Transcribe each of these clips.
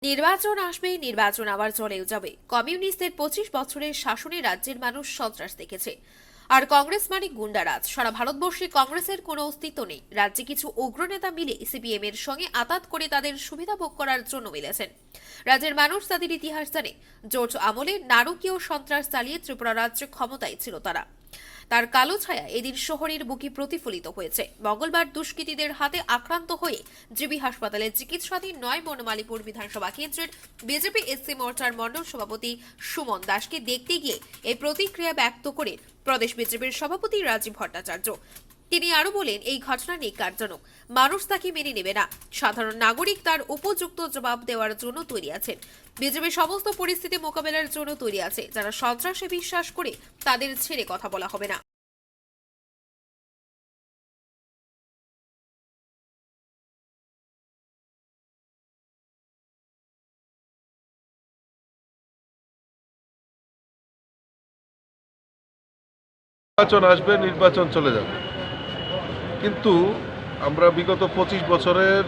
নির্বাচন আসবে, নির্বাচন আবার চলেও যাবে। কমিউনিস্টদের 25 বছরের শাসনে রাজ্যের মানুষ সন্ত্রাস দেখেছে। আর কংগ্রেস মানে গুন্ডারাজ। সারা ভারতবর্ষে কংগ্রেসের কোনো অস্তিত্ব নেই। রাজ্যে কিছু উগ্রনেতা মিলে সিপিএম এর সঙ্গে আতাত করে তাদের সুবিধা ভোগ করার জন্য মিলেছেন। রাজ্যের মানুষ তাদের ইতিহাস জানে। জোট আমলে নারকীয় সন্ত্রাস চালিয়ে ত্রিপুরা রাজ্যে ক্ষমতায় ছিল তারা। তার কালো ছায়া এদিন শহরের বুকে প্রতিফলিত হয়েছে। মঙ্গলবার দুষ্কৃতীদের হাতে আক্রান্ত হয়ে জিবি হাসপাতালে চিকিৎসাধীন নয় বনমালীপুর বিধানসভা কেন্দ্রের বিজেপি এসসি মোর্চার মণ্ডল সভাপতি সুমন দাসকে দেখতে গিয়ে এই প্রতিক্রিয়া ব্যক্ত করে প্রদেশ বিজেপির সভাপতি রাজীব ভট্টাচার্য। তিনি আরো বলেন, এই ঘটনা নিকারজনক। মানুষ তাকে মেনে নেবে না। সাধারণ নাগরিক তার উপযুক্ত জবাব দেওয়ার জন্য তৈরি আছেন। বিজেপি সমস্ত পরিস্থিতি মোকাবেলার জন্য তৈরি আছে। যারা সন্ত্রাসে বিশ্বাস করে তাদের ছেড়ে কথা বলা হবে না। নির্বাচন আসবে, নির্বাচন চলে যাবে, কিন্তু আমরা বিগত 25 বছরের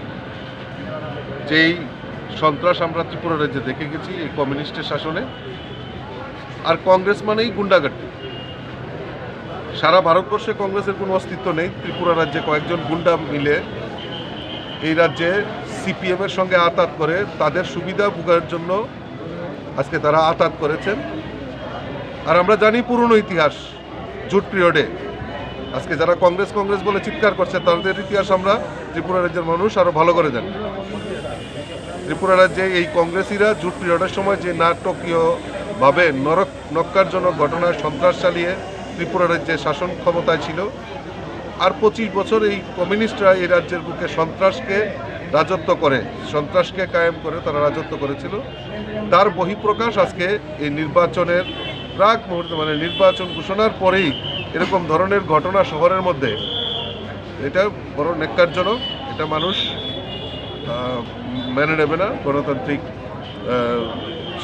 যেই সন্ত্রাস আমরা ত্রিপুরা রাজ্যে দেখে গেছি এই কমিউনিস্টের শাসনে। আর কংগ্রেস মানেই গুন্ডাগার্দি। সারা ভারতবর্ষে কংগ্রেসের কোনো অস্তিত্ব নেই। ত্রিপুরা রাজ্যে কয়েকজন গুন্ডা মিলে এই রাজ্যে সিপিএম এর সঙ্গে আতাত করে তাদের সুবিধা ভোগের জন্য আজকে তারা আতাত করেছেন। আর আমরা জানি পুরনো ইতিহাস, জুট পিরিয়ডে আজকে যারা কংগ্রেস কংগ্রেস বলে চিৎকার করছে তাদের ইতিহাস আমরা ত্রিপুরা রাজ্যের মানুষ আরো ভালো করে জানি। ত্রিপুরা রাজ্যে এই কংগ্রেসীরা জুট পিরিয়ডের সময় যে নাটকীয়ভাবে নক্কারজনক ঘটনায় সন্ত্রাস চালিয়ে ত্রিপুরা রাজ্যে শাসন ক্ষমতায় ছিল। আর 25 বছর এই কমিউনিস্টরা এই রাজ্যের বুকে সন্ত্রাসকে রাজত্ব করে, সন্ত্রাসকে কায়েম করে তারা রাজত্ব করেছিল। তার বহিঃপ্রকাশ আজকে এই নির্বাচনের প্রাক মুহূর্তে, মানে নির্বাচন ঘোষণার পরেই এরকম ধরনের ঘটনা শহরের মধ্যে, এটা বড় ন্যাক্কারজনক। এটা মানুষ মেনে নেবে না। গণতান্ত্রিক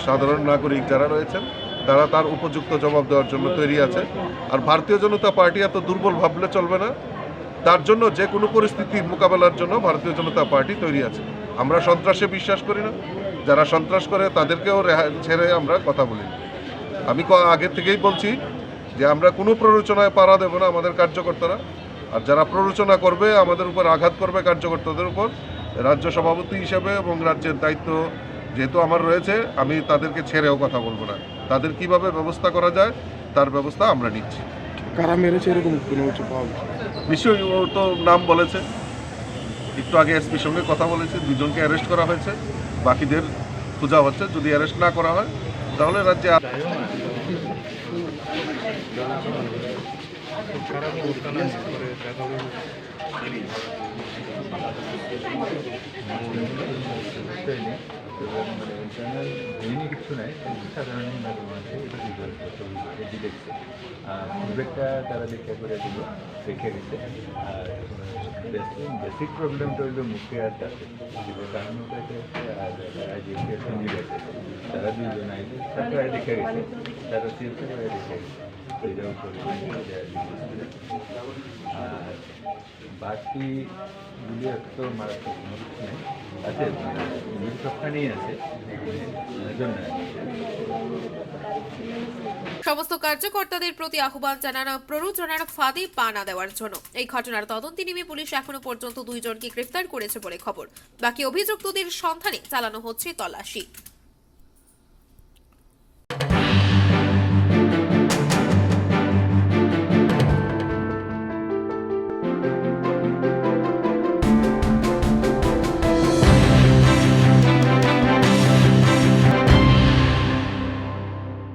সাধারণ নাগরিক যারা রয়েছেন তারা তার উপযুক্ত জবাব দেওয়ার জন্য তৈরি আছে। আর ভারতীয় জনতা পার্টি এত দুর্বল ভাবলে চলবে না। তার জন্য যে কোনো পরিস্থিতির মোকাবেলার জন্য ভারতীয় জনতা পার্টি তৈরি আছে। আমরা সন্ত্রাসে বিশ্বাস করি না। যারা সন্ত্রাস করে তাদেরকেও ছেড়ে আমরা কথা বলি না। আমি আগে থেকেই বলছি যে আমরা কোনো প্ররোচনায় পাড়া দেব না আমাদের কার্যকর্তারা। আর যারা প্ররোচনা করবে, আমাদের উপর আঘাত করবে কার্যকর্তাদের উপর, রাজ্য সভাপতি হিসেবে এবং রাজ্যের দায়িত্ব যেহেতু আমার রয়েছে, আমি তাদেরকে ছেড়েও কথা বলবো না। তাদের কিভাবে ব্যবস্থা করা যায় তার ব্যবস্থা আমরা নিচ্ছি। কারা মেরেছে এরকম কোনো কিছু পাওয়া গেছে? নিশ্চয়ই ও তো নাম বলেছে, একটু আগে এসপির সঙ্গে কথা বলেছে, দুজনকে অ্যারেস্ট করা হয়েছে, বাকিদের খোঁজা হচ্ছে। যদি অ্যারেস্ট না করা হয় তাহলে রাজ্যে কিছু নাই, সাধারণ দেখছে ফিডব্যাকটা তারা দেখে করে দিল, রেখে দিচ্ছে। আর বেসিক প্রবলেমটা হইল মুখে আর চাষে, কারণ আর সঙ্গী গেছে, তারা দুজন আইলে তারা দেখে গেছে, তারা সিএলসি করে দেখে গেছে। এটাও আর বাকিগুলি একটু মারাত্মক নেই আছে, সবখানেই আছে। ধন্যবাদ। সমস্ত কার্যকর্তাদের প্রতি আহ্বান জানানো প্ররোচনার ফাঁদে পা না দেওয়ার জন্য। এই ঘটনার তদন্তে নেমে পুলিশ এখনো পর্যন্ত 2 জনকে গ্রেফতার করেছে বলে খবর। বাকি অভিযুক্তদের সন্ধানে চালানো হচ্ছে তল্লাশি।